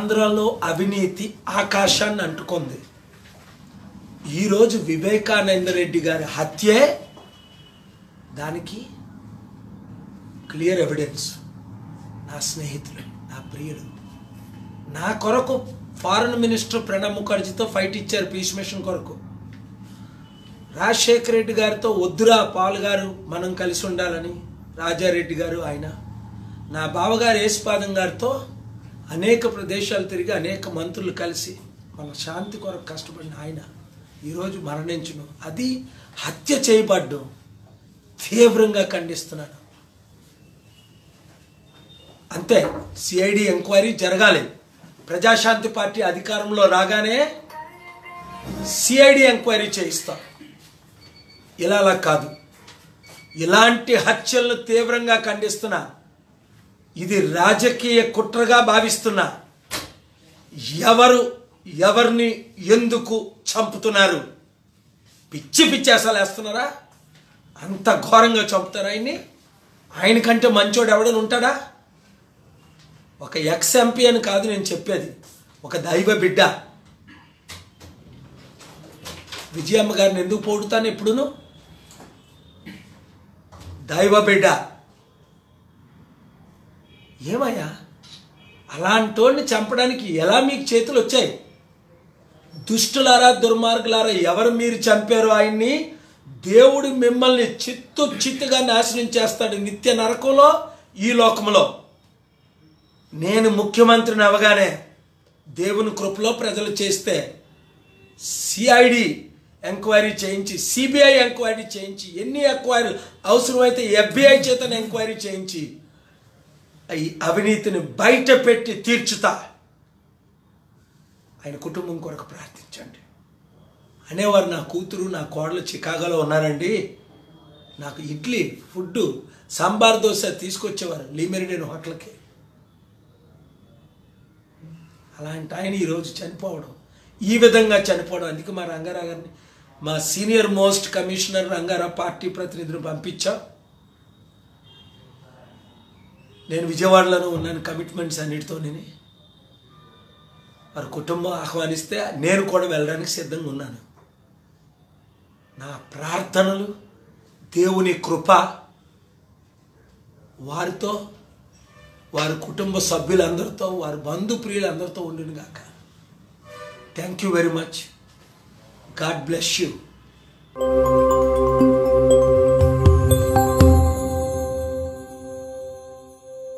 ఆంధ్రలో అవినీతి ఆకాశాన్ని అంటుకుంది. ఈరోజు వివేకానంద రెడ్డి గారి హత్యే దానికి క్లియర్ ఎవిడెన్స్. నా స్నేహితులు, నా ప్రియులు, నా కొరకు ఫారెన్ మినిస్టర్ ప్రణబ్ ముఖర్జీతో ఫైట్ ఇచ్చారు పీస్ మిషన్ కొరకు. రాజశేఖర రెడ్డి గారితో వద్దురా పాల్ గారు మనం కలిసి ఉండాలని రాజారెడ్డి గారు, ఆయన నా బావగారు యేసుపాదం గారితో అనేక ప్రదేశాలు తిరిగి అనేక మంత్రులు కలిసి మన శాంతి కొరకు కష్టపడిన ఆయన ఈరోజు మరణించును. అది హత్య చేయబడ్డం తీవ్రంగా ఖండిస్తున్నాను. అంతే, సిఐడి ఎంక్వైరీ జరగాలి. ప్రజాశాంతి పార్టీ అధికారంలో రాగానే సిఐడి ఎంక్వైరీ చేయిస్తాం. ఇలా కాదు. ఇలాంటి హత్యలను తీవ్రంగా ఖండిస్తున్నా. ఇది రాజకీయ కుట్రగా భావిస్తున్నా. ఎవరిని ఎందుకు చంపుతున్నారు? పిచ్చి పిచ్చి అసలు వేస్తున్నారా? అంత ఘోరంగా చంపుతారా ఆయన్ని? ఆయనకంటే మంచోడు ఎవడని ఉంటాడా? ఒక ఎక్స్ ఎంపీ అని కాదు నేను చెప్పేది, ఒక దైవ బిడ్డ. విజయమ్మ గారిని ఎందుకు పొగుడుతాను ఎప్పుడును? దైవ బిడ్డ. ఏమయ్యా, అలాంటోడిని చంపడానికి ఎలా మీకు చేతులు వచ్చాయి? దుష్టులారా, దుర్మార్గులారా, ఎవరు మీరు చంపారో ఆయన్ని దేవుడు మిమ్మల్ని చిత్తుగా నాశనం చేస్తాడు, నిత్య నరకంలో, ఈ లోకంలో. నేను ముఖ్యమంత్రిని అవగానే దేవుని కృపలో ప్రజలు చేస్తే సిఐడి ఎంక్వైరీ చేయించి, సిబిఐ ఎంక్వైరీ చేయించి, ఎన్ని ఎంక్వైరీ అవసరమైతే FBI చేత ఎంక్వైరీ చేయించి ఈ అవినీతిని బయట పెట్టి తీర్చుతా. ఆయన కుటుంబం కొరకు ప్రార్థించండి అనేవారు. నా కూతురు, నా కోడలు చికాగోలో ఉన్నారండి. నాకు ఇడ్లీ, ఫుడ్డు, సాంబార్ దోశ తీసుకొచ్చేవారు లీమెరిడియన్ హోటల్కి. అలాంటి ఆయన ఈరోజు చనిపోవడం, ఈ విధంగా చనిపోవడం. అందుకే మా రంగారావు గారిని, మా senior most commissioner Rangarao party ప్రతినిధులు పంపించా. నేను విజయవాడలోనే ఉన్నాను కమిట్మెంట్స్ అన్నిటితో. వారి కుటుంబం ఆహ్వానిస్తే నేను కూడా వెళ్ళడానికి సిద్ధంగా ఉన్నాను. నా ప్రార్థనలు, దేవుని కృప వారితో, వారి కుటుంబ సభ్యులందరితో, వారి బంధు ప్రియులందరితో ఉండును గాక. Thank you very much. God bless you.